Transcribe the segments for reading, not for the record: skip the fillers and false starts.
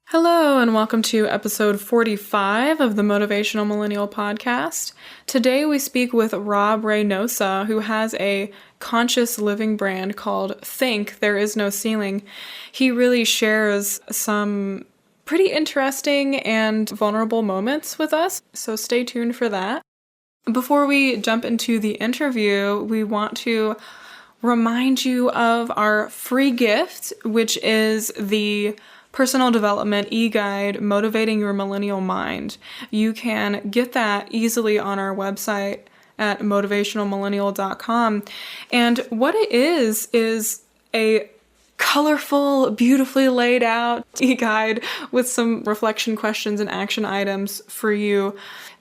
Hello, and welcome to episode 45 of the Motivational Millennial podcast. Today we speak with Rob Reynosa, who has a conscious living brand called THINC, There Is No Ceiling. He really shares some pretty interesting and vulnerable moments with us, so stay tuned for that. Before we jump into the interview, we want to remind you of our free gift, which is the personal development e-guide, Motivating Your Millennial Mind. You can get that easily on our website at motivationalmillennial.com. And what it is a colorful, beautifully laid out e-guide with some reflection questions and action items for you.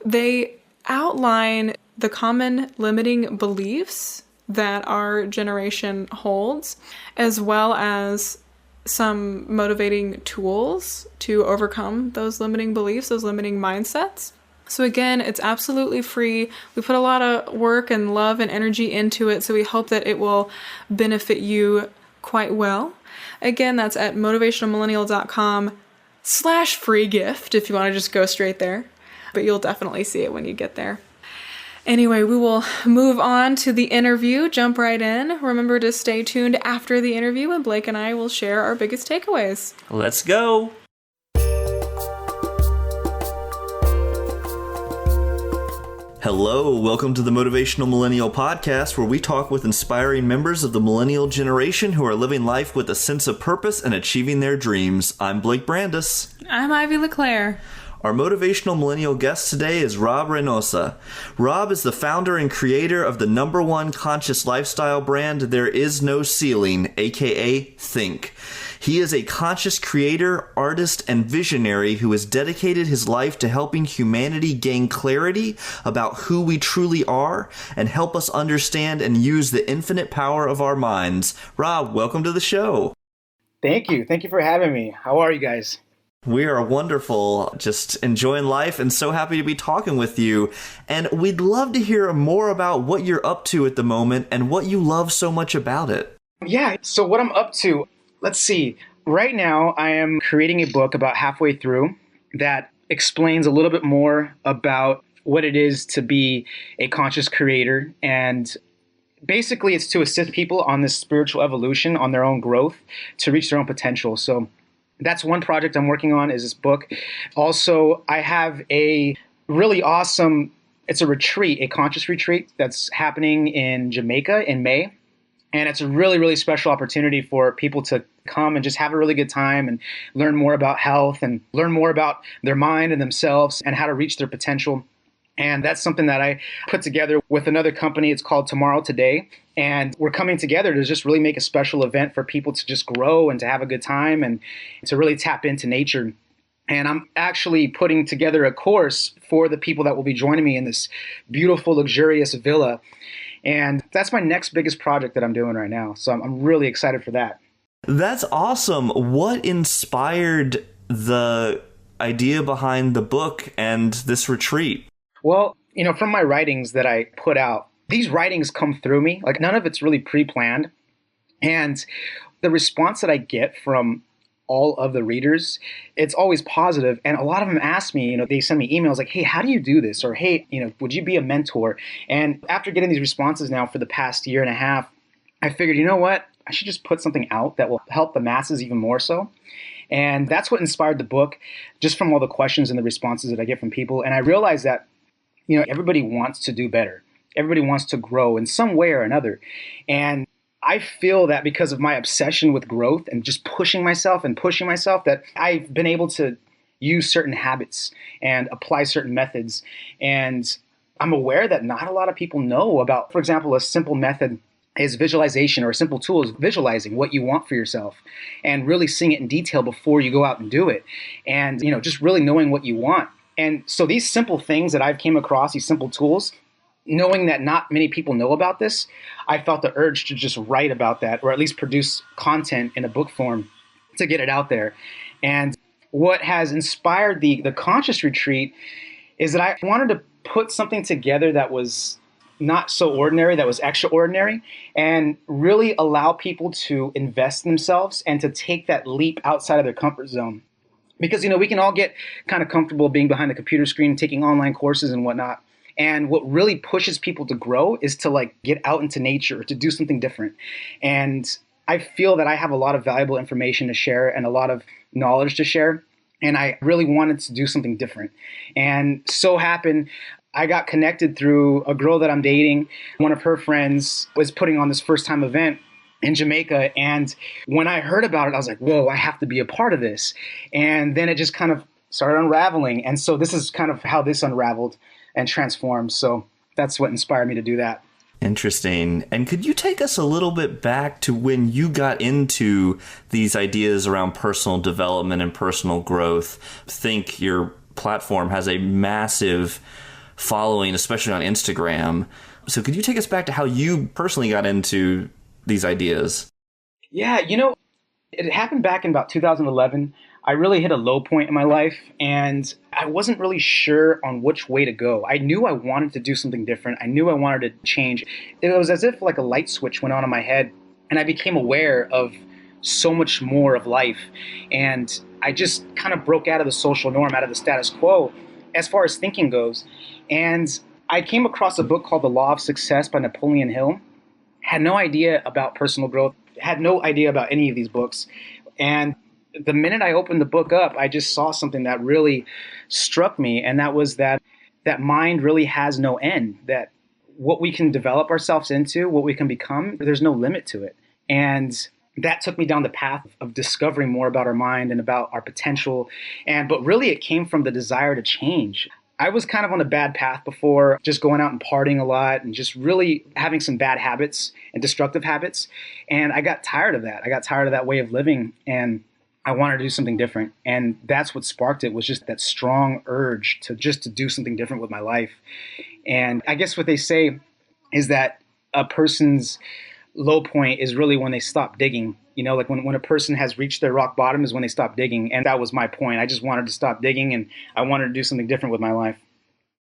They outline the common limiting beliefs that our generation holds, as well as some motivating tools to overcome those limiting beliefs, those limiting mindsets. So again, it's absolutely free. We put a lot of work and love and energy into it, so we hope that it will benefit you quite well. Again, that's at motivationalmillennial.com/free gift if you want to just go straight there, but you'll definitely see it when you get there. Anyway, we will move on to the interview, jump right in. Remember to stay tuned after the interview, and Blake and I will share our biggest takeaways. Let's go. Hello, welcome to the Motivational Millennial podcast, where we talk with inspiring members of the millennial generation who are living life with a sense of purpose and achieving their dreams. I'm Blake Brandis. I'm Ivy LeClaire. Our Motivational Millennial guest today is Rob Reynosa. Rob is the founder and creator of the #1 conscious lifestyle brand, There Is No Ceiling, aka THINC. He is a conscious creator, artist, and visionary who has dedicated his life to helping humanity gain clarity about who we truly are and help us understand and use the infinite power of our minds. Rob, welcome to the show. Thank you. Thank you for having me. How are you guys? We are wonderful, just enjoying life and so happy to be talking with you. And we'd love to hear more about what you're up to at the moment and what you love so much about it. Yeah, so what I'm up to, let's see. Right now, I am creating a book about halfway through that explains a little bit more about what it is to be a conscious creator. And basically, it's to assist people on this spiritual evolution, on their own growth, to reach their own potential. So that's one project I'm working on, is this book. Also, I have a really awesome, it's a retreat, a conscious retreat that's happening in Jamaica in May. And it's a really, really special opportunity for people to come and just have a really good time and learn more about health and learn more about their mind and themselves and how to reach their potential. And that's something that I put together with another company. It's called Tomorrow Today. And we're coming together to just really make a special event for people to just grow and to have a good time and to really tap into nature. And I'm actually putting together a course for the people that will be joining me in this beautiful, luxurious villa. And that's my next biggest project that I'm doing right now. So I'm really excited for that. That's awesome. What inspired the idea behind the book and this retreat? Well, from my writings that I put out, these writings come through me. Like, none of it's really pre-planned. And the response that I get from all of the readers, it's always positive. And a lot of them ask me, they send me emails like, hey, how do you do this? Or, hey, would you be a mentor? And after getting these responses now for the past year and a half, I figured, you know what? I should just put something out that will help the masses even more so. And that's what inspired the book, just from all the questions and the responses that I get from people. And I realized that everybody wants to do better. Everybody wants to grow in some way or another. And I feel that because of my obsession with growth and just pushing myself, that I've been able to use certain habits and apply certain methods. And I'm aware that not a lot of people know about, for example, a simple method is visualization, or a simple tool is visualizing what you want for yourself and really seeing it in detail before you go out and do it. And, just really knowing what you want. And so these simple things that I've came across, these simple tools, knowing that not many people know about this, I felt the urge to just write about that, or at least produce content in a book form to get it out there. And what has inspired the conscious retreat is that I wanted to put something together that was not so ordinary, that was extraordinary, and really allow people to invest in themselves and to take that leap outside of their comfort zone. Because, we can all get kind of comfortable being behind the computer screen, taking online courses and whatnot. And what really pushes people to grow is to like get out into nature, to do something different. And I feel that I have a lot of valuable information to share and a lot of knowledge to share. And I really wanted to do something different. And so happened, I got connected through a girl that I'm dating. One of her friends was putting on this first time event in Jamaica. And when I heard about it, I was like, whoa, I have to be a part of this. And then it just kind of started unraveling. And so this is kind of how this unraveled and transformed. So that's what inspired me to do that. Interesting. And could you take us a little bit back to when you got into these ideas around personal development and personal growth? THINC, your platform, has a massive following, especially on Instagram. So could you take us back to how you personally got into these ideas? Yeah, it happened back in about 2011. I really hit a low point in my life, and I wasn't really sure on which way to go. I knew I wanted to do something different. I knew I wanted to change. It was as if like a light switch went on in my head, and I became aware of so much more of life. And I just kind of broke out of the social norm, out of the status quo as far as thinking goes. And I came across a book called The Law of Success by Napoleon Hill. Had no idea about personal growth, had no idea about any of these books. And the minute I opened the book up, I just saw something that really struck me. And that was that mind really has no end, that what we can develop ourselves into, what we can become, there's no limit to it. And that took me down the path of discovering more about our mind and about our potential. But really it came from the desire to change. I was kind of on a bad path before, just going out and partying a lot and just really having some bad habits and destructive habits. And I got tired of that. I got tired of that way of living, and I wanted to do something different. And that's what sparked it, was just that strong urge to do something different with my life. And I guess what they say is that a person's low point is really when they stop digging. Like when a person has reached their rock bottom is when they stop digging. And that was my point. I just wanted to stop digging, and I wanted to do something different with my life.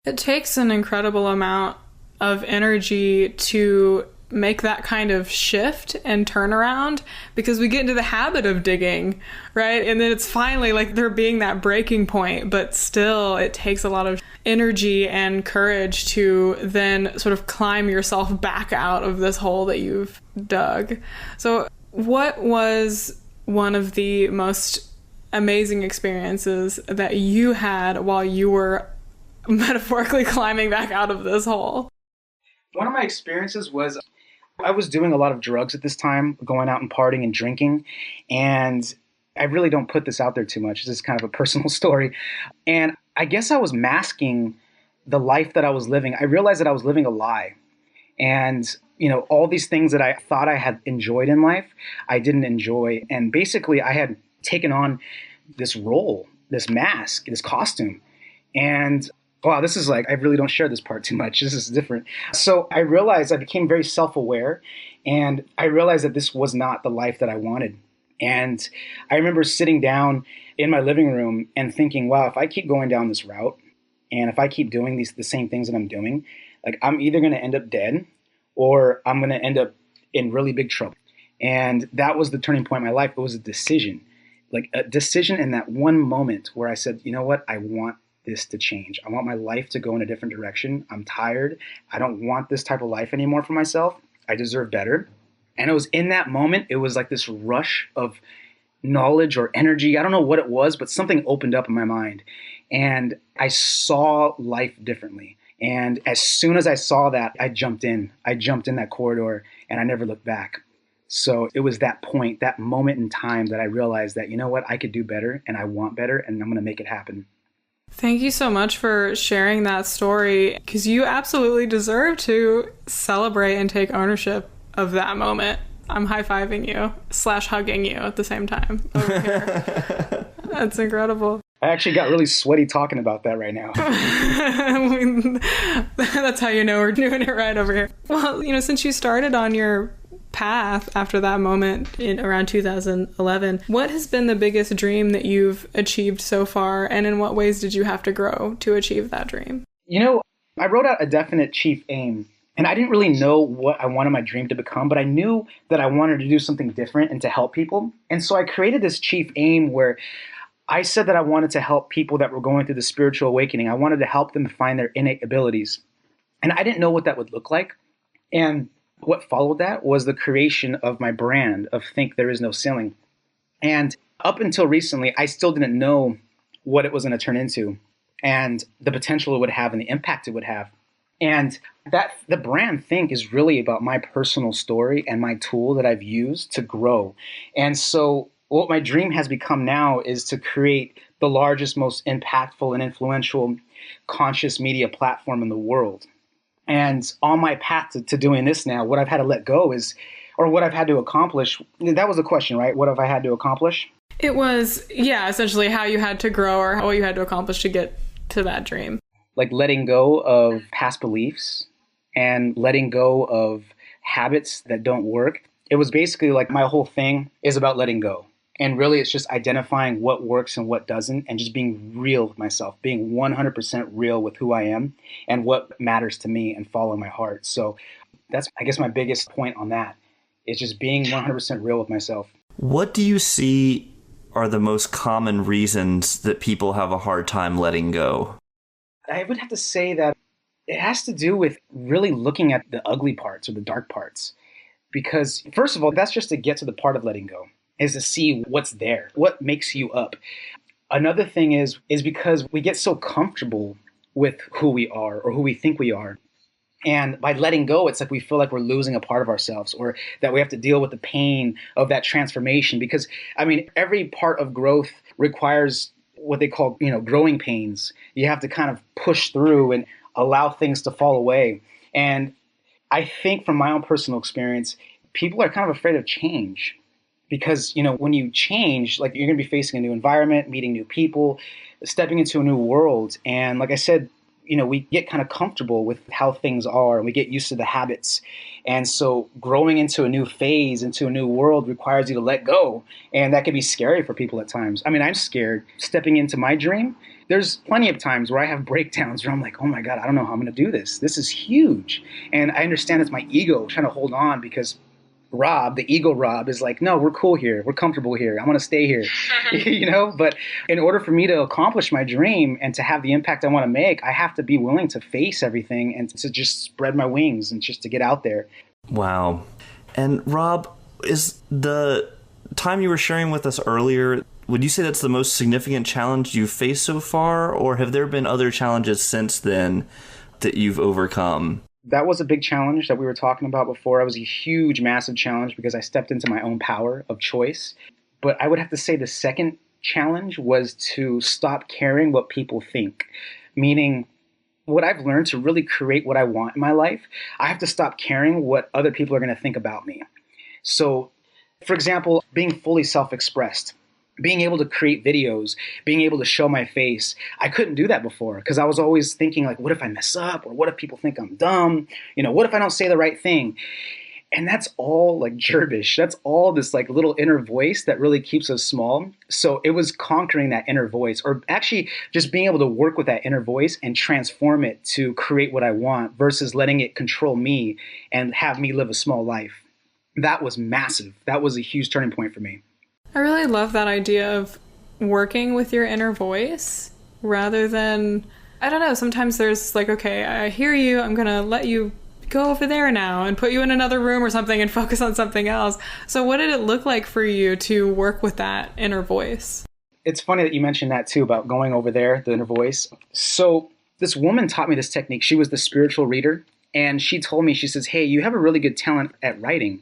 It takes an incredible amount of energy to make that kind of shift and turnaround, because we get into the habit of digging, right? And then it's finally like there being that breaking point, but still it takes a lot of energy and courage to then sort of climb yourself back out of this hole that you've dug. So what was one of the most amazing experiences that you had while you were metaphorically climbing back out of this hole? One of my experiences was I was doing a lot of drugs at this time, going out and partying and drinking. And I really don't put this out there too much. This is kind of a personal story. And I guess I was masking the life that I was living. I realized that I was living a lie. And, all these things that I thought I had enjoyed in life, I didn't enjoy. And basically I had taken on this role, this mask, this costume. And wow, this is like, I really don't share this part too much. This is different. So I realized, I became very self-aware, and I realized that this was not the life that I wanted. And I remember sitting down in my living room and thinking, wow, if I keep going down this route, and if I keep doing the same things that I'm doing, like I'm either going to end up dead or I'm going to end up in really big trouble. And that was the turning point in my life. It was a decision in that one moment where I said, you know what, I want this to change. I want my life to go in a different direction. I'm tired. I don't want this type of life anymore for myself. I deserve better. And it was in that moment, it was like this rush of knowledge or energy. I don't know what it was, but something opened up in my mind. And I saw life differently. And as soon as I saw that, I jumped in. I jumped in that corridor, and I never looked back. So it was that point, that moment in time, that I realized that, you know what, I could do better, and I want better, and I'm going to make it happen. Thank you so much for sharing that story, because you absolutely deserve to celebrate and take ownership of that moment. I'm high-fiving you / hugging you at the same time over here. That's incredible. I actually got really sweaty talking about that right now. That's how you know we're doing it right over here. Well, since you started on your path after that moment in around 2011, what has been the biggest dream that you've achieved so far, and in what ways did you have to grow to achieve that dream? I wrote out a definite chief aim, and I didn't really know what I wanted my dream to become, but I knew that I wanted to do something different and to help people. And so I created this chief aim where I said that I wanted to help people that were going through the spiritual awakening. I wanted to help them find their innate abilities. And I didn't know what that would look like. And what followed that was the creation of my brand of Think There Is No Ceiling. And up until recently, I still didn't know what it was going to turn into and the potential it would have and the impact it would have. And that the brand Think is really about my personal story and my tool that I've used to grow. And so what my dream has become now is to create the largest, most impactful and influential conscious media platform in the world. And on my path to doing this now, what I've had to let go is, or what I've had to accomplish, that was the question, right? What have I had to accomplish? It was, yeah, essentially how you had to grow or what you had to accomplish to get to that dream. Like letting go of past beliefs and letting go of habits that don't work. It was basically like my whole thing is about letting go. And really, it's just identifying what works and what doesn't, and just being real with myself, being 100% real with who I am and what matters to me and following my heart. So that's, I guess, my biggest point on that is just being 100% real with myself. What do you see are the most common reasons that people have a hard time letting go? I would have to say that it has to do with really looking at the ugly parts or the dark parts. Because first of all, that's just to get to the part of letting go, is to see what's there, what makes you up. Another thing is because we get so comfortable with who we are or who we think we are. And by letting go, it's like we feel like we're losing a part of ourselves, or that we have to deal with the pain of that transformation. Because, I mean, every part of growth requires what they call, growing pains. You have to kind of push through and allow things to fall away. And I think from my own personal experience, people are kind of afraid of change. Because, when you change, like you're going to be facing a new environment, meeting new people, stepping into a new world. And like I said, we get kind of comfortable with how things are and we get used to the habits. And so growing into a new phase, into a new world requires you to let go. And that can be scary for people at times. I mean, I'm scared stepping into my dream. There's plenty of times where I have breakdowns where I'm like, oh my God, I don't know how I'm going to do this. This is huge. And I understand it's my ego trying to hold on because Rob, the ego Rob, is like, no, we're cool here. We're comfortable here. I want to stay here, But in order for me to accomplish my dream and to have the impact I want to make, I have to be willing to face everything and to just spread my wings and just to get out there. Wow. And Rob, is the time you were sharing with us earlier, would you say that's the most significant challenge you've faced so far, or have there been other challenges since then that you've overcome? That was a big challenge that we were talking about before. It was a huge, massive challenge because I stepped into my own power of choice. But I would have to say the second challenge was to stop caring what people think. Meaning, what I've learned to really create what I want in my life, I have to stop caring what other people are going to think about me. So, for example, being fully self-expressed. Being able to create videos, being able to show my face. I couldn't do that before because I was always thinking like, what if I mess up? Or what if people think I'm dumb? What if I don't say the right thing? And that's all like gerbish. That's all this like little inner voice that really keeps us small. So it was conquering that inner voice, or actually just being able to work with that inner voice and transform it to create what I want versus letting it control me and have me live a small life. That was massive. That was a huge turning point for me. I really love that idea of working with your inner voice rather than, I don't know, sometimes there's like, okay, I hear you, I'm going to let you go over there now and put you in another room or something and focus on something else. So what did it look like for you to work with that inner voice? It's funny that you mentioned that too, about going over there, the inner voice. So this woman taught me this technique. She was the spiritual reader. And she told me, she says, hey, you have a really good talent at writing.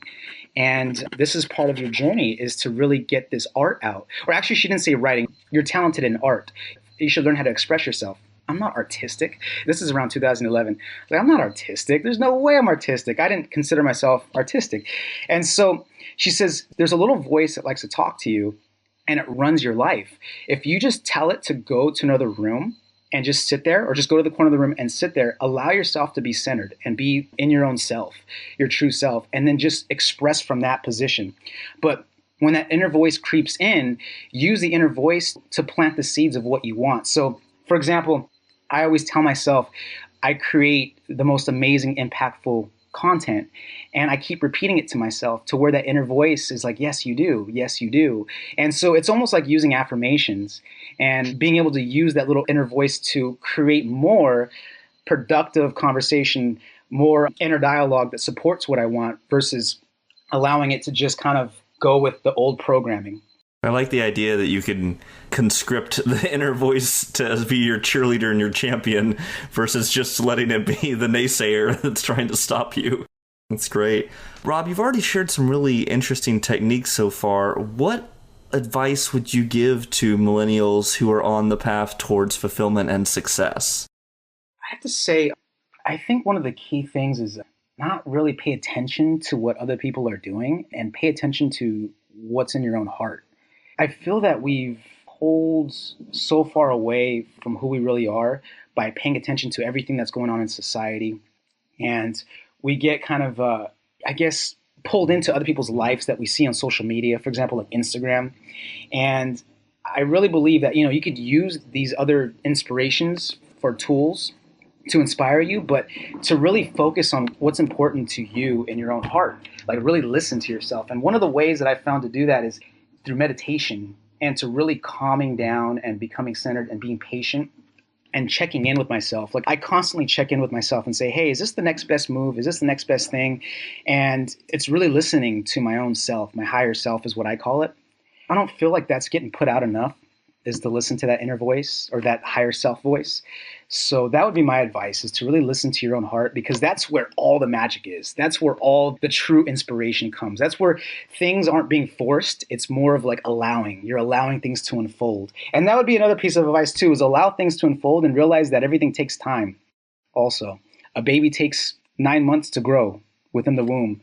And this is part of your journey, is to really get this art out. Or actually, she didn't say writing. You're talented in art. You should learn how to express yourself. I'm not artistic. This is around 2011. Like, I'm not artistic. There's no way I'm artistic. I didn't consider myself artistic. And so she says, there's a little voice that likes to talk to you, and it runs your life. If you just tell it to go to another room and just sit there, or just go to the corner of the room and sit there, allow yourself to be centered and be in your own self, your true self, and then just express from that position. But when that inner voice creeps in, use the inner voice to plant the seeds of what you want. So, for example, I always tell myself I create the most amazing, impactful content. And I keep repeating it to myself to where that inner voice is like, yes, you do. Yes, you do. And so it's almost like using affirmations and being able to use that little inner voice to create more productive conversation, more inner dialogue that supports what I want versus allowing it to just kind of go with the old programming. I like the idea that you can conscript the inner voice to be your cheerleader and your champion versus just letting it be the naysayer that's trying to stop you. That's great. Rob, you've already shared some really interesting techniques so far. What advice would you give to millennials who are on the path towards fulfillment and success? I have to say, I think one of the key things is not really pay attention to what other people are doing and pay attention to what's in your own heart. I feel that we've pulled so far away from who we really are by paying attention to everything that's going on in society. And we get kind of, pulled into other people's lives that we see on social media, for example, like Instagram. And I really believe that, you could use these other inspirations for tools to inspire you, but to really focus on what's important to you in your own heart, like really listen to yourself. And one of the ways that I found to do that is through meditation and to really calming down and becoming centered and being patient and checking in with myself. Like I constantly check in with myself and say, hey, is this the next best move? Is this the next best thing? And it's really listening to my own self. My higher self is what I call it. I don't feel like that's getting put out enough, is to listen to that inner voice or that higher self voice. So that would be my advice, is to really listen to your own heart, because that's where all the magic is. That's where all the true inspiration comes. That's where things aren't being forced. It's more of like allowing. You're allowing things to unfold. And that would be another piece of advice too, is allow things to unfold and realize that everything takes time. Also, a baby takes 9 months to grow within the womb.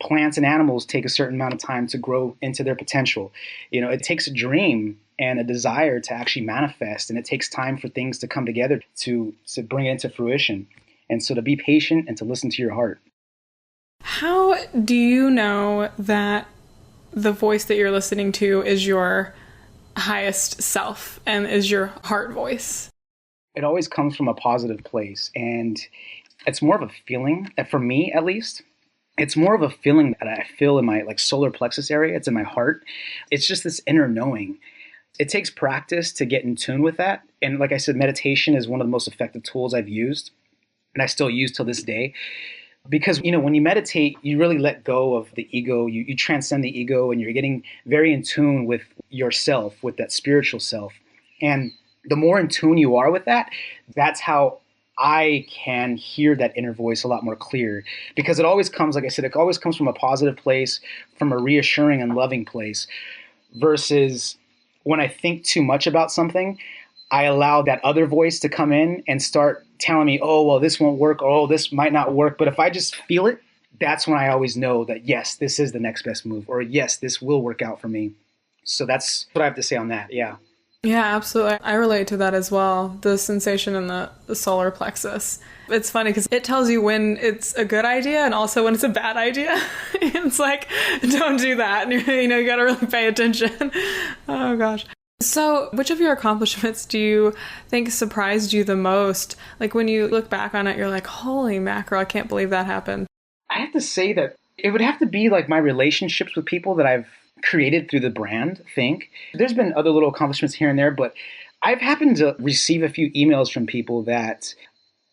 Plants and animals take a certain amount of time to grow into their potential. It takes a dream and a desire to actually manifest, and it takes time for things to come together to bring it into fruition. And so to be patient and to listen to your heart. How do you know that the voice that you're listening to is your highest self and is your heart voice? It always comes from a positive place, and it's more of a feeling, for me at least. It's more of a feeling that I feel in my solar plexus area. It's in my heart. It's just this inner knowing. It takes practice to get in tune with that. And like I said, meditation is one of the most effective tools I've used, and I still use till this day. Because, when you meditate, you really let go of the ego. You transcend the ego, and you're getting very in tune with yourself, with that spiritual self. And the more in tune you are with that, that's how I can hear that inner voice a lot more clear, because it always comes, like I said, it always comes from a positive place, from a reassuring and loving place, versus when I think too much about something, I allow that other voice to come in and start telling me, oh, well, this won't work, or oh, this might not work. But if I just feel it, that's when I always know that, yes, this is the next best move, or yes, this will work out for me. So that's what I have to say on that. Yeah. Yeah, absolutely. I relate to that as well. The sensation in the solar plexus. It's funny because it tells you when it's a good idea and also when it's a bad idea. It's like, don't do that. You got to really pay attention. Oh, gosh. So which of your accomplishments do you think surprised you the most? Like when you look back on it, you're like, holy mackerel, I can't believe that happened. I have to say that it would have to be like my relationships with people that I've created through the brand, THINC. There's been other little accomplishments here and there, but I've happened to receive a few emails from people that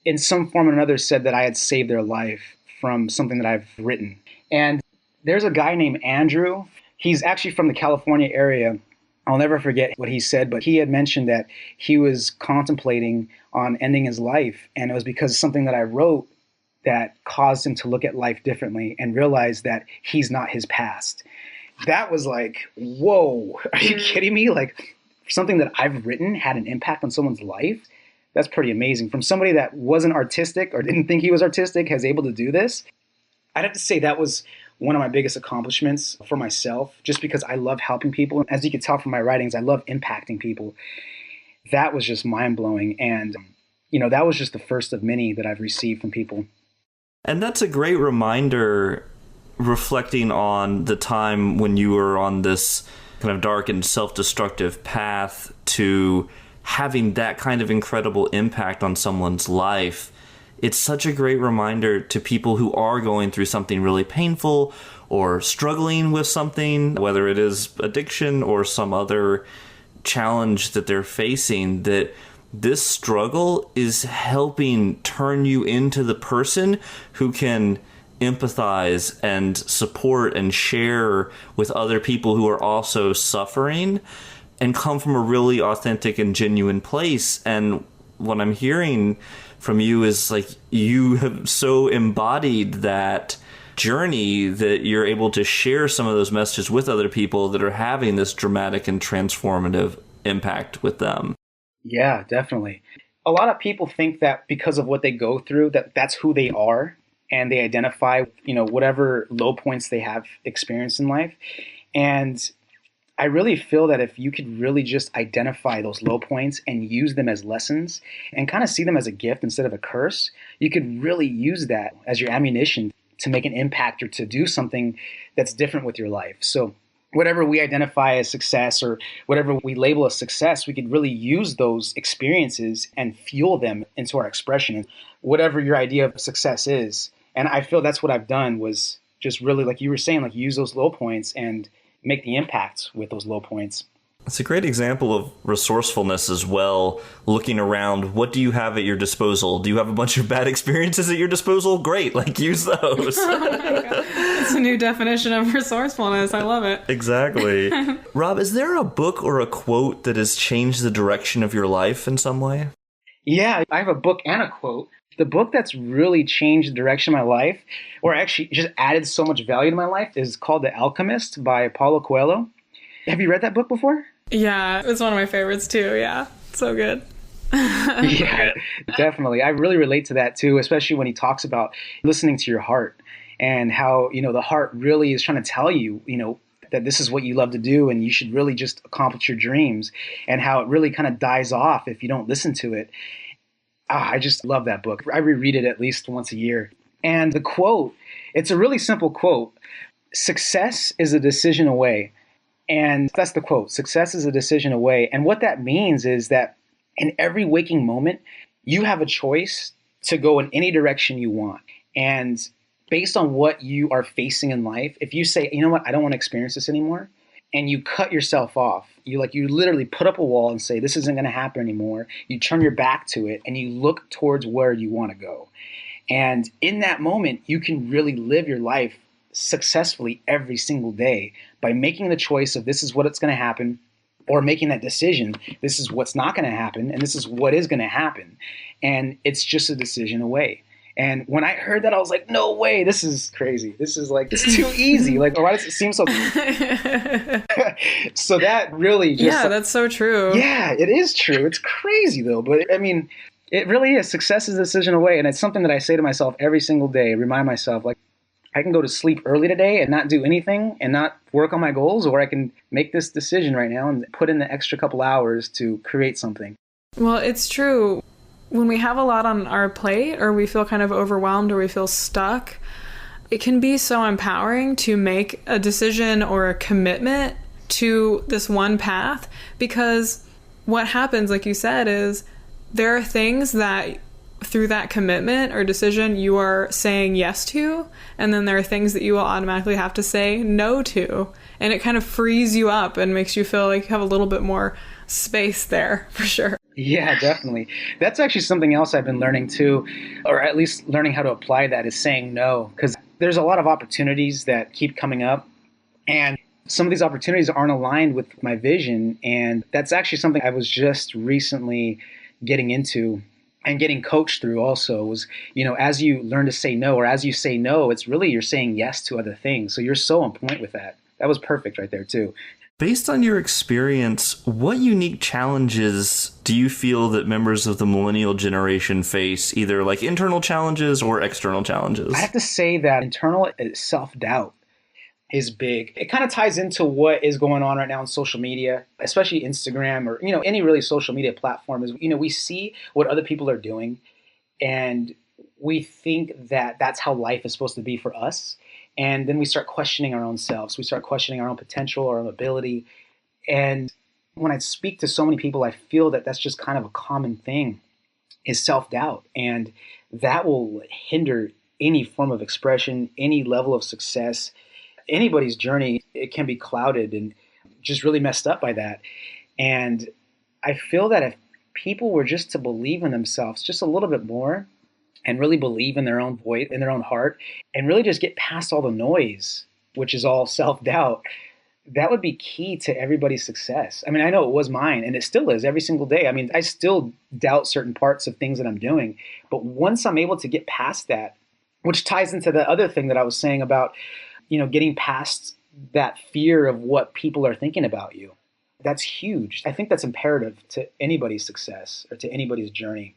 in some form or another said that I had saved their life from something that I've written. And there's a guy named Andrew. He's actually from the California area. I'll never forget what he said, but he had mentioned that he was contemplating on ending his life. And it was because of something that I wrote that caused him to look at life differently and realize that he's not his past. That was like, whoa, are you kidding me? Like something that I've written had an impact on someone's life. That's pretty amazing. From somebody that wasn't artistic or didn't think he was artistic has able to do this. I'd have to say that was one of my biggest accomplishments for myself, just because I love helping people. As you can tell from my writings, I love impacting people. That was just mind-blowing. And, that was just the first of many that I've received from people. And that's a great reminder, reflecting on the time when you were on this kind of dark and self-destructive path to having that kind of incredible impact on someone's life. it's such a great reminder to people who are going through something really painful or struggling with something, whether it is addiction or some other challenge that they're facing, that this struggle is helping turn you into the person who can empathize and support and share with other people who are also suffering and come from a really authentic and genuine place. And what I'm hearing from you is like you have so embodied that journey that you're able to share some of those messages with other people that are having this dramatic and transformative impact with them. Yeah, definitely. A lot of people think that because of what they go through, that that's who they are, and they identify, whatever low points they have experienced in life. And I really feel that if you could really just identify those low points and use them as lessons and kind of see them as a gift instead of a curse, you could really use that as your ammunition to make an impact or to do something that's different with your life. So whatever we identify as success or whatever we label as success, we could really use those experiences and fuel them into our expression, whatever your idea of success is. And I feel that's what I've done, was just really, like you were saying, like use those low points and make the impact with those low points. It's a great example of resourcefulness as well, looking around. What do you have at your disposal? Do you have a bunch of bad experiences at your disposal? Great, use those. Oh my God. It's a new definition of resourcefulness. I love it. Exactly. Rob, is there a book or a quote that has changed the direction of your life in some way? Yeah, I have a book and a quote. The book that's really changed the direction of my life, or actually just added so much value to my life, is called The Alchemist by Paulo Coelho. Have you read that book before? Yeah, it's one of my favorites too. Yeah, so good. Yeah, definitely. I really relate to that too, especially when he talks about listening to your heart and how, the heart really is trying to tell you, that this is what you love to do and you should really just accomplish your dreams, and how it really kind of dies off if you don't listen to it. I just love that book. I reread it at least once a year. And the quote, it's a really simple quote. Success is a decision away. And that's the quote. Success is a decision away. And what that means is that in every waking moment, you have a choice to go in any direction you want. And based on what you are facing in life, if you say, you know what, I don't want to experience this anymore, and you cut yourself off, you literally put up a wall and say, this isn't going to happen anymore. You turn your back to it and you look towards where you want to go. And in that moment, you can really live your life successfully every single day by making the choice of this is what it's going to happen, or making that decision, this is what's not going to happen, and this is what is going to happen. And it's just a decision away. And when I heard that, I was like, no way, this is crazy. This is it's too easy. Why does it seem so? So that really just. Yeah, that's so true. Yeah, it is true. It's crazy though. But I mean, it really is. Success is a decision away. And it's something that I say to myself every single day, remind myself, I can go to sleep early today and not do anything and not work on my goals, or I can make this decision right now and put in the extra couple hours to create something. Well, it's true. When we have a lot on our plate, or we feel kind of overwhelmed, or we feel stuck, it can be so empowering to make a decision or a commitment to this one path, because what happens, like you said, is there are things that through that commitment or decision you are saying yes to, and then there are things that you will automatically have to say no to, and it kind of frees you up and makes you feel like you have a little bit more space there, for sure. Yeah, definitely. That's actually something else I've been learning too, or at least learning how to apply that, is saying no, because there's a lot of opportunities that keep coming up, and some of these opportunities aren't aligned with my vision. And that's actually something I was just recently getting into and getting coached through also, was, as you learn to say no, or as you say no, it's really you're saying yes to other things. So you're so on point with that. That was perfect right there too. Based on your experience, what unique challenges do you feel that members of the millennial generation face, either internal challenges or external challenges? I have to say that internal self-doubt is big. It kind of ties into what is going on right now on social media, especially Instagram, or, any really social media platform. Is, we see what other people are doing, and we think that that's how life is supposed to be for us. And then we start questioning our own selves. We start questioning our own potential, our own ability. And when I speak to so many people, I feel that that's just kind of a common thing, is self-doubt. And that will hinder any form of expression, any level of success. Anybody's journey, it can be clouded and just really messed up by that. And I feel that if people were just to believe in themselves just a little bit more and really believe in their own voice, in their own heart, and really just get past all the noise, which is all self-doubt, that would be key to everybody's success. I mean, I know it was mine, and it still is every single day. I mean, I still doubt certain parts of things that I'm doing. But once I'm able to get past that, which ties into the other thing that I was saying about, getting past that fear of what people are thinking about you. That's huge. I think that's imperative to anybody's success or to anybody's journey.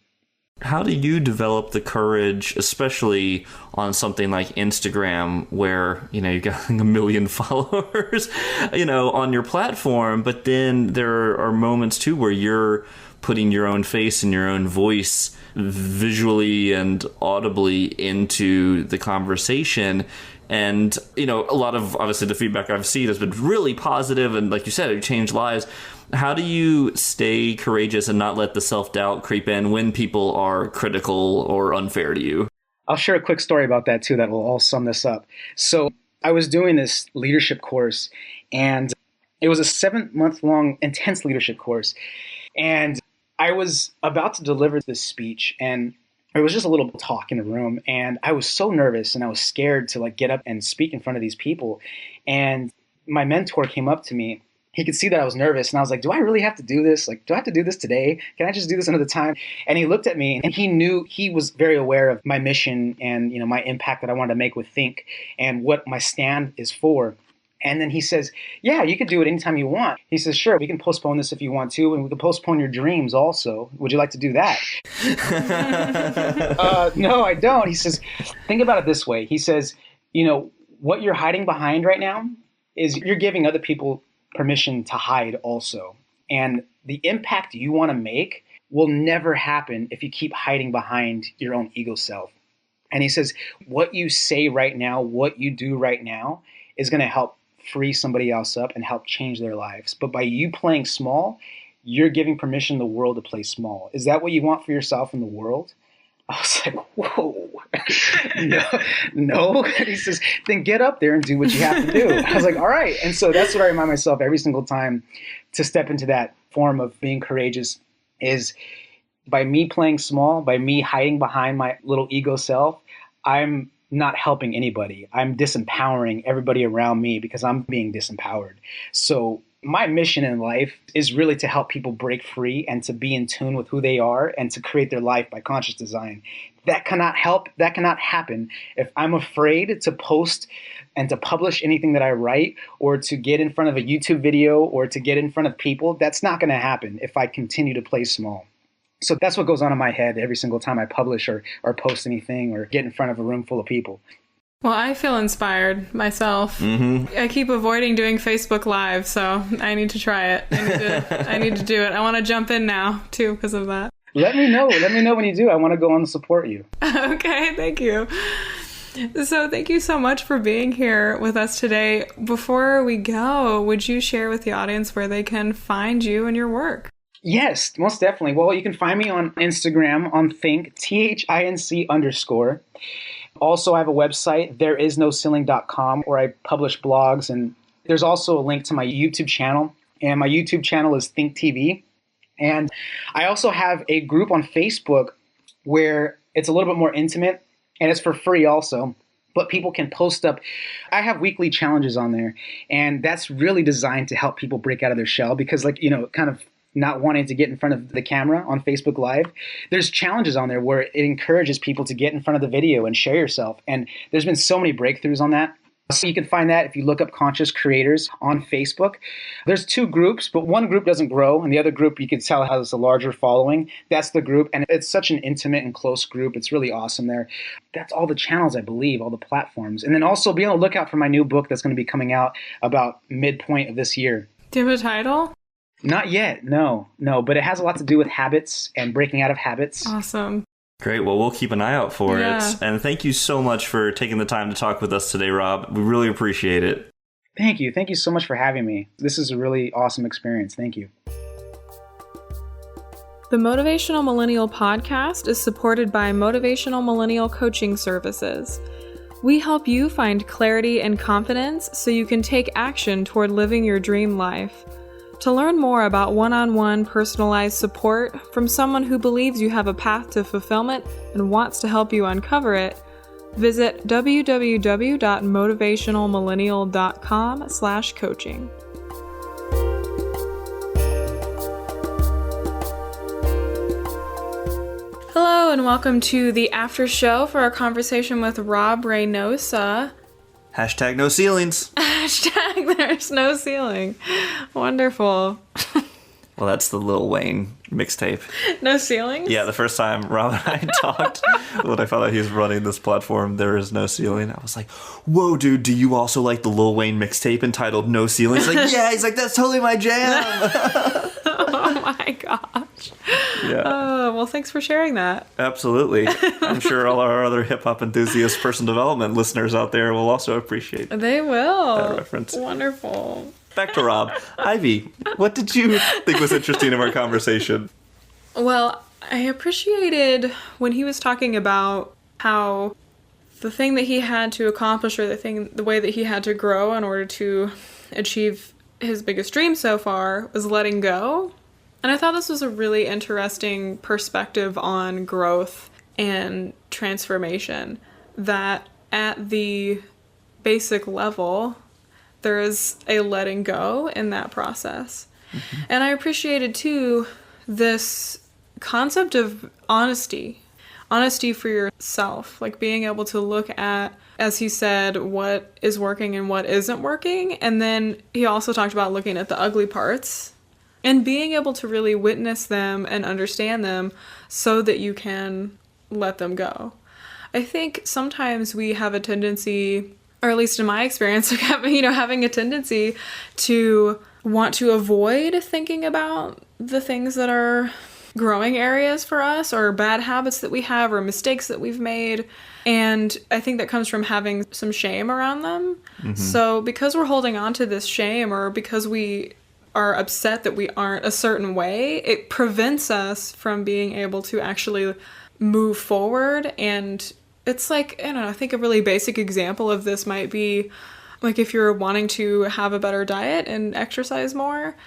How do you develop the courage, especially on something like Instagram, where, you got a million followers, on your platform, but then there are moments too where you're putting your own face and your own voice visually and audibly into the conversation. And, a lot of, obviously, the feedback I've seen has been really positive. And like you said, it changed lives. How do you stay courageous and not let the self-doubt creep in when people are critical or unfair to you? I'll share a quick story about that, too, that will all sum this up. So I was doing this leadership course, and it was a 7-month-long intense leadership course. And I was about to deliver this speech, and it was just a little talk in the room, and I was so nervous and I was scared to get up and speak in front of these people. And my mentor came up to me. He could see that I was nervous, and I was like, do I really have to do this? Do I have to do this today? Can I just do this another time? And he looked at me, and he was very aware of my mission and, my impact that I wanted to make with THINC and what my stand is for. And then he says, yeah, you could do it anytime you want. He says, sure, we can postpone this if you want to, and we can postpone your dreams also. Would you like to do that? No, I don't. He says, think about it this way. He says, what you're hiding behind right now is you're giving other people permission to hide also. And the impact you want to make will never happen if you keep hiding behind your own ego self. And he says, what you say right now, what you do right now is going to help free somebody else up and help change their lives. But by you playing small, you're giving permission to the world to play small. Is that what you want for yourself and the world? I was like, whoa, no. And he says, then get up there and do what you have to do. I was like, all right. And so that's what I remind myself every single time to step into that form of being courageous, is by me playing small, by me hiding behind my little ego self, I'm not helping anybody. I'm disempowering everybody around me because I'm being disempowered. So my mission in life is really to help people break free and to be in tune with who they are and to create their life by conscious design. That cannot happen if I'm afraid to post and to publish anything that I write or to get in front of a YouTube video or to get in front of people. That's not going to happen if I continue to play small. So that's what goes on in my head every single time I publish or post anything or get in front of a room full of people. Well, I feel inspired myself. Mm-hmm. I keep avoiding doing Facebook Live, so I need to try it. I need to do it. I want to jump in now, too, because of that. Let me know. Let me know when you do. I want to go on and support you. Okay, thank you. So thank you so much for being here with us today. Before we go, would you share with the audience where they can find you and your work? Yes, most definitely. Well, you can find me on Instagram on THINC, THINC_. Also, I have a website, thereisnoceiling.com, where I publish blogs. And there's also a link to my YouTube channel. And my YouTube channel is THINC TV. And I also have a group on Facebook where it's a little bit more intimate. And it's for free also. But people can post up. I have weekly challenges on there. And that's really designed to help people break out of their shell. Because kind of not wanting to get in front of the camera on Facebook Live, there's challenges on there where it encourages people to get in front of the video and share yourself. And there's been so many breakthroughs on that. So you can find that if you look up Conscious Creators on Facebook. There's 2 groups, but one group doesn't grow, and the other group you can tell has a larger following. That's the group, and it's such an intimate and close group. It's really awesome there. That's all the channels, I believe, all the platforms. And then also be on the lookout for my new book that's going to be coming out about midpoint of this year. Do you have a title? Not yet, no, but it has a lot to do with habits and breaking out of habits. Awesome. Great. Well, we'll keep an eye out for it. And thank you so much for taking the time to talk with us today, Rob. We really appreciate it. Thank you. Thank you so much for having me. This is a really awesome experience. Thank you. The Motivational Millennial podcast is supported by Motivational Millennial Coaching Services. We help you find clarity and confidence so you can take action toward living your dream life. To learn more about one-on-one personalized support from someone who believes you have a path to fulfillment and wants to help you uncover it, visit www.motivationalmillennial.com/coaching. Hello and welcome to the after show for our conversation with Rob Reynosa. Hashtag no ceilings. Hashtag there's no ceiling. Wonderful. Well, that's the Lil Wayne mixtape. No ceilings? Yeah, the first time Rob and I talked, when I found out he was running this platform, There Is No Ceiling, I was like, whoa, dude, do you also like the Lil Wayne mixtape entitled No Ceiling? He's like, yeah. He's like, that's totally my jam. Oh my gosh. Yeah. Oh, well, thanks for sharing that. Absolutely. I'm sure all our other hip-hop enthusiast personal development listeners out there will also appreciate They will. that reference. Wonderful. Back to Rob. Ivy, what did you think was interesting in our conversation? Well, I appreciated when he was talking about how the thing that he had to accomplish, or the way that he had to grow in order to achieve his biggest dream so far, was letting go. And I thought this was a really interesting perspective on growth and transformation, that at the basic level, there is a letting go in that process. Mm-hmm. And I appreciated, too, this concept of honesty for yourself, like being able to look at, as he said, what is working and what isn't working. And then he also talked about looking at the ugly parts and being able to really witness them and understand them so that you can let them go. I think sometimes we have a tendency, or at least in my experience, having a tendency to want to avoid thinking about the things that are growing areas for us, or bad habits that we have, or mistakes that we've made. And I think that comes from having some shame around them. Mm-hmm. So because we're holding on to this shame, or because we are upset that we aren't a certain way, it prevents us from being able to actually move forward. And it's like, I don't know, I think a really basic example of this might be like if you're wanting to have a better diet and exercise more,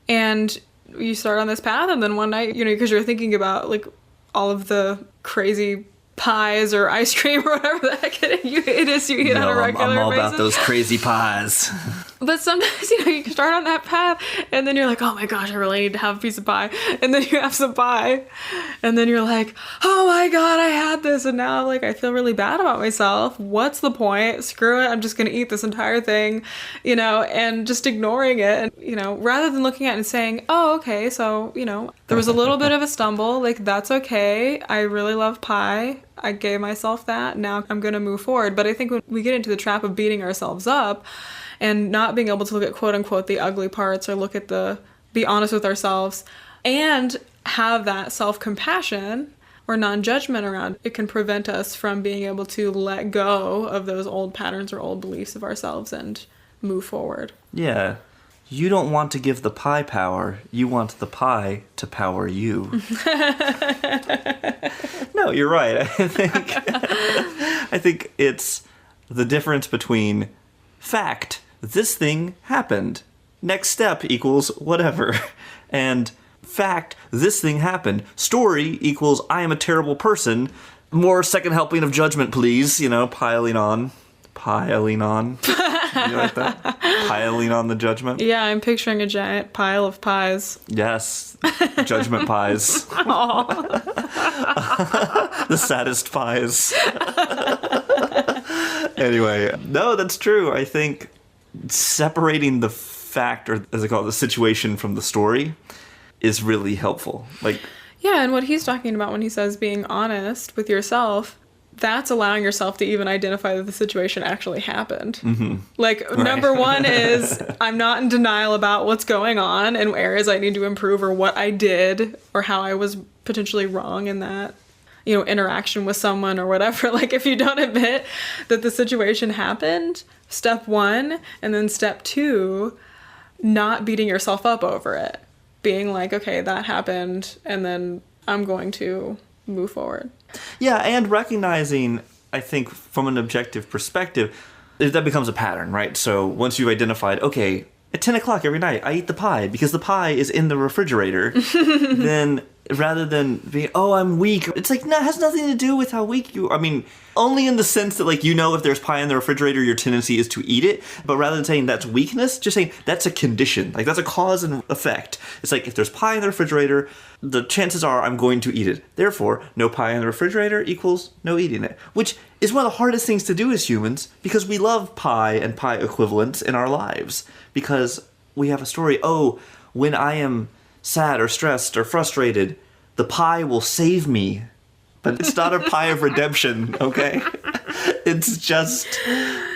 and you start on this path, and then one night, because you're thinking about like all of the crazy pies or ice cream or whatever the heck it is you eat on a regular I'm all basis. about those crazy pies. But sometimes, you start on that path, and then you're like, oh my gosh, I really need to have a piece of pie. And then you have some pie, and then you're like, oh my God, I had this, and now I feel really bad about myself. What's the point? Screw it, I'm just going to eat this entire thing, and just ignoring it. And, rather than looking at it and saying, oh, okay, so, there was a little bit of a stumble, that's okay. I really love pie. I gave myself that. Now I'm going to move forward. But I think when we get into the trap of beating ourselves up and not being able to look at quote unquote the ugly parts, or look at be honest with ourselves and have that self-compassion or non-judgment around, it can prevent us from being able to let go of those old patterns or old beliefs of ourselves and move forward. Yeah. You don't want to give the pie power. You want the pie to power you. No, you're right. I think it's the difference between fact, this thing happened, next step equals whatever, and fact, this thing happened, story equals I am a terrible person, more second helping of judgment, please, piling on. You like that? Piling on the judgment? Yeah, I'm picturing a giant pile of pies. Yes. Judgment pies. The saddest pies. Anyway, no, that's true. I think separating the fact, or as I call it, the situation from the story is really helpful. Yeah, and what he's talking about when he says being honest with yourself, that's allowing yourself to even identify that the situation actually happened. Mm-hmm. Number one is I'm not in denial about what's going on and areas I need to improve, or what I did, or how I was potentially wrong in that, interaction with someone or whatever. If you don't admit that the situation happened, step one, and then step two, not beating yourself up over it. being like, okay, that happened, and then I'm going to move forward. Yeah, and recognizing, I think, from an objective perspective, that becomes a pattern, right? So once you've identified, okay, at 10 o'clock every night, I eat the pie because the pie is in the refrigerator, then rather than being, oh, I'm weak, it's like, no, it has nothing to do with how weak you are. I mean, only in the sense that, like, if there's pie in the refrigerator, your tendency is to eat it. But rather than saying that's weakness, just saying that's a condition. Like, that's a cause and effect. It's like, if there's pie in the refrigerator, the chances are I'm going to eat it. Therefore, no pie in the refrigerator equals no eating it. Which is one of the hardest things to do as humans, because we love pie and pie equivalents in our lives. Because we have a story, oh, when I am sad or stressed or frustrated, the pie will save me. But it's not a pie of redemption, okay? It's just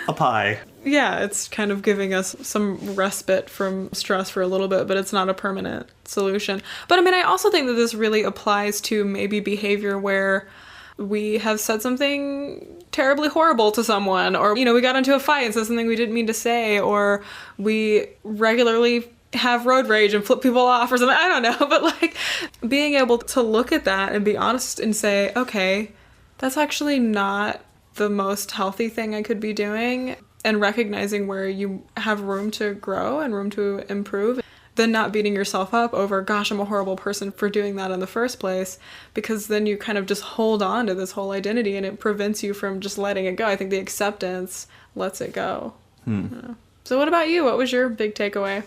a pie. Yeah, it's kind of giving us some respite from stress for a little bit, but it's not a permanent solution. But I mean, I also think that this really applies to maybe behavior where we have said something terribly horrible to someone, or, we got into a fight and said something we didn't mean to say, or we regularly have road rage and flip people off or something. I don't know. But like, being able to look at that and be honest and say, okay, that's actually not the most healthy thing I could be doing, and recognizing where you have room to grow and room to improve, then not beating yourself up over, gosh, I'm a horrible person for doing that in the first place, because then you kind of just hold on to this whole identity and it prevents you from just letting it go. I think the acceptance lets it go. So what about you? What was your big takeaway?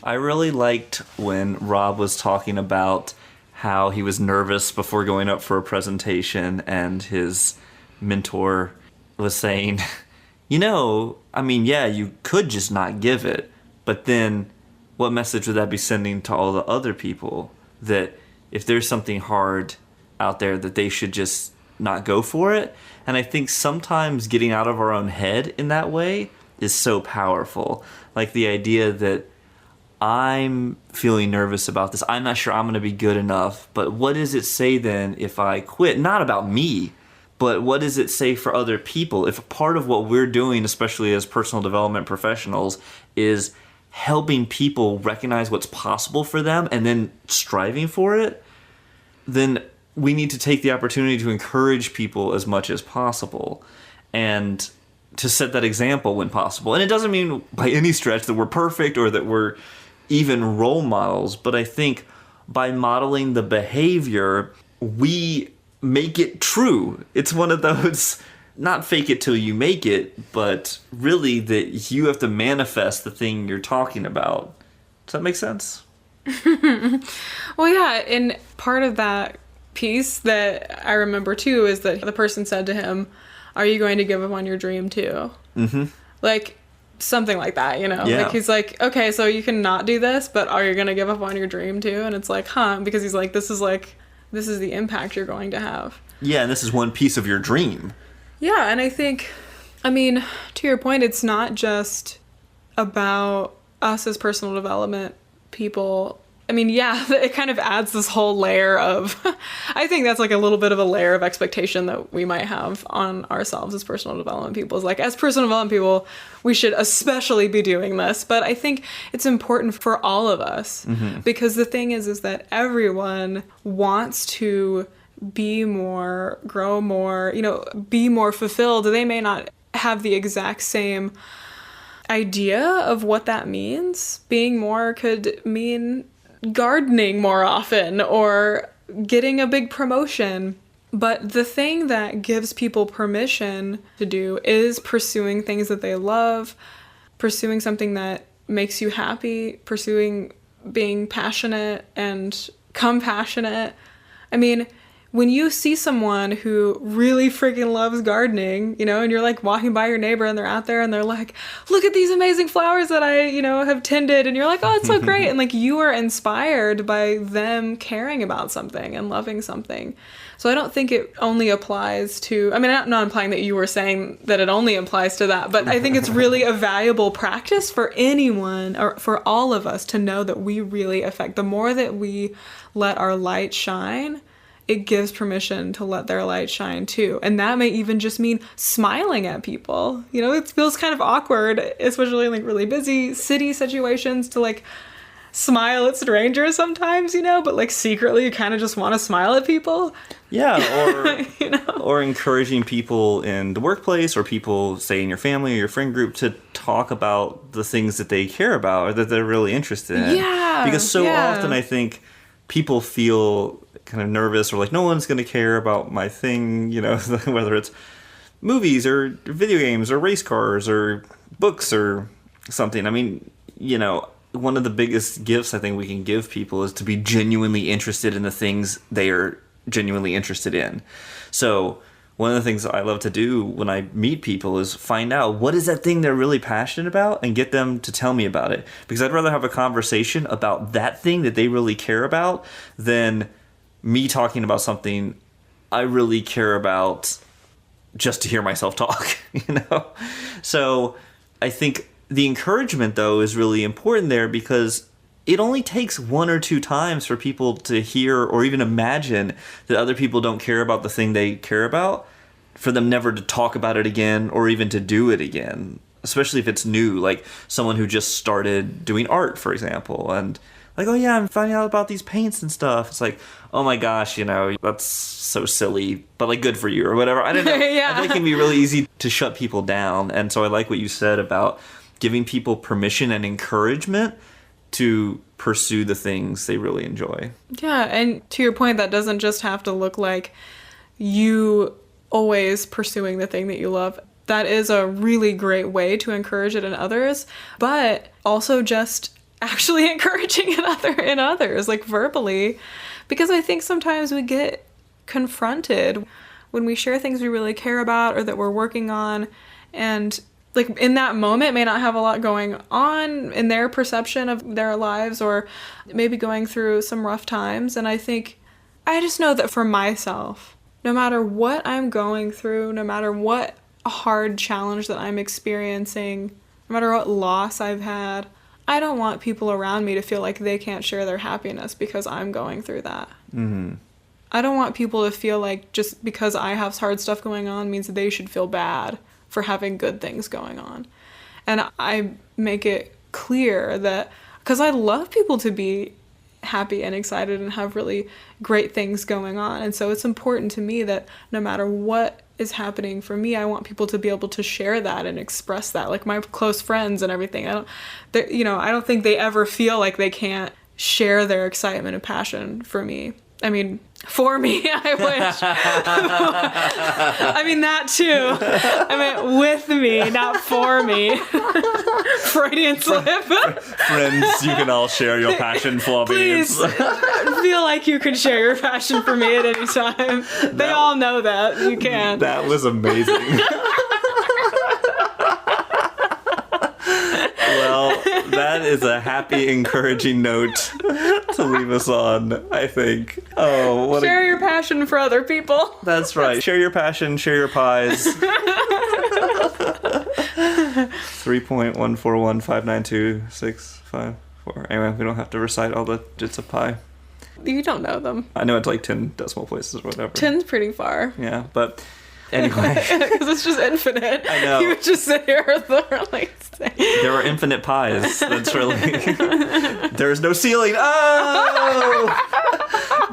I really liked when Rob was talking about how he was nervous before going up for a presentation, and his mentor was saying, you could just not give it, but then what message would that be sending to all the other people, that if there's something hard out there, that they should just not go for it? And I think sometimes getting out of our own head in that way is so powerful. Like the idea that I'm feeling nervous about this, I'm not sure I'm going to be good enough, but what does it say then if I quit? Not about me, but what does it say for other people? If part of what we're doing, especially as personal development professionals, is helping people recognize what's possible for them and then striving for it, then we need to take the opportunity to encourage people as much as possible and to set that example when possible. And it doesn't mean by any stretch that we're perfect or that we're even role models, but I think by modeling the behavior, we make it true. It's one of those, not fake it till you make it, but really that you have to manifest the thing you're talking about. Does that make sense? Well, yeah, and part of that piece that I remember too is that the person said to him, are you going to give up on your dream too? Mm-hmm. Like, something like that, Yeah. Like, he's like, okay, so you can not do this, but are you going to give up on your dream too? And it's like, because he's like, this is the impact you're going to have. Yeah, and this is one piece of your dream. Yeah, and I think, to your point, it's not just about us as personal development people. It kind of adds this whole layer of, I think that's like a little bit of a layer of expectation that we might have on ourselves as personal development people. Is like, as personal development people, we should especially be doing this. But I think it's important for all of us, because the thing is that everyone wants to be more, grow more, be more fulfilled. They may not have the exact same idea of what that means. Being more could mean gardening more often or getting a big promotion. But the thing that gives people permission to do is pursuing things that they love, pursuing something that makes you happy, pursuing being passionate and compassionate. When you see someone who really freaking loves gardening, and you're like walking by your neighbor and they're out there and they're like, look at these amazing flowers that I, have tended. And you're like, oh, it's so great. And like, you are inspired by them caring about something and loving something. So I don't think it only applies to, I'm not implying that you were saying that it only applies to that, but I think it's really a valuable practice for anyone or for all of us to know that we really affect. The more that we let our light shine, it gives permission to let their light shine too. And that may even just mean smiling at people. It feels kind of awkward, especially in like really busy city situations, to like smile at strangers sometimes, but like secretly you kind of just want to smile at people. Yeah, or or encouraging people in the workplace or people, say, in your family or your friend group to talk about the things that they care about or that they're really interested in. Yeah. Because so often I think people feel kind of nervous or like no one's going to care about my thing, whether it's movies or video games or race cars or books or something. I mean, one of the biggest gifts I think we can give people is to be genuinely interested in the things they are genuinely interested in. So one of the things I love to do when I meet people is find out what is that thing they're really passionate about and get them to tell me about it. Because I'd rather have a conversation about that thing that they really care about than me talking about something I really care about just to hear myself talk, So I think the encouragement, though, is really important there because it only takes one or two times for people to hear or even imagine that other people don't care about the thing they care about, for them never to talk about it again or even to do it again, especially if it's new, like someone who just started doing art, for example, and like, oh yeah, I'm finding out about these paints and stuff. It's like, oh my gosh, that's so silly, but like good for you or whatever. I don't know. Yeah. I think it can be really easy to shut people down. And so I like what you said about giving people permission and encouragement to pursue the things they really enjoy. Yeah, and to your point, that doesn't just have to look like you always pursuing the thing that you love. That is a really great way to encourage it in others, but also just actually encouraging it in others, like verbally, because I think sometimes we get confronted when we share things we really care about or that we're working on, and like in that moment may not have a lot going on in their perception of their lives or maybe going through some rough times. And I think I just know that for myself, no matter what I'm going through, no matter what hard challenge that I'm experiencing, no matter what loss I've had, I don't want people around me to feel like they can't share their happiness because I'm going through that. Mm-hmm. I don't want people to feel like just because I have hard stuff going on means that they should feel bad for having good things going on. And I make it clear that, because I love people to be happy and excited and have really great things going on. And so it's important to me that no matter what is happening for me, I want people to be able to share that and express that. Like my close friends and everything, I don't think they ever feel like they can't share their excitement and passion for me. I mean, for me, I wish. I mean, that too. I meant with me, not for me. Freudian slip. Friends, you can all share your passion for me. Please feel like you can share your passion for me at any time. They all know that. You can. That was amazing. Well, that is a happy, encouraging note to leave us on, I think. Oh, share your passion for other people. That's right. Share your passion, share your pies. 3.141592654. Anyway, we don't have to recite all the digits of pi. You don't know them. I know it's like 10 decimal places or whatever. 10's pretty far. Yeah, but anyway. Because it's just infinite. I know. You would just sit here literally say. There are infinite pies. That's really... There's no ceiling. Oh!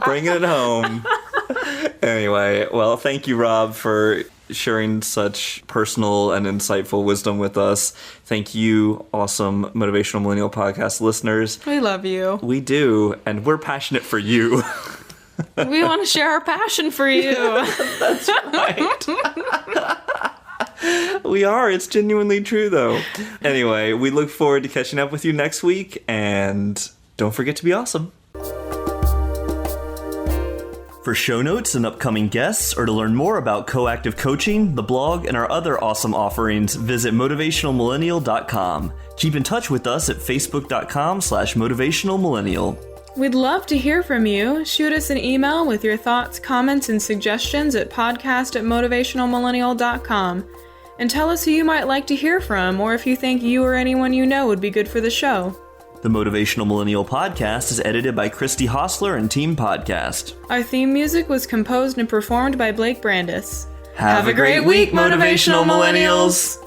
Bringing it home. Anyway, well, thank you, Rob, for sharing such personal and insightful wisdom with us. Thank you, awesome Motivational Millennial podcast listeners. We love you. We do, and we're passionate for you. We want to share our passion for you. That's right. We are. It's genuinely true, though. Anyway, we look forward to catching up with you next week, and don't forget to be awesome. For show notes and upcoming guests, or to learn more about Coactive Coaching, the blog, and our other awesome offerings, visit motivationalmillennial.com. Keep in touch with us at facebook.com/motivationalmillennial. We'd love to hear from you. Shoot us an email with your thoughts, comments, and suggestions at podcast@motivationalmillennial.com. And tell us who you might like to hear from, or if you think you or anyone you know would be good for the show. The Motivational Millennial podcast is edited by Christy Hostler and Team Podcast. Our theme music was composed and performed by Blake Brandis. Have a great week, Motivational Millennials!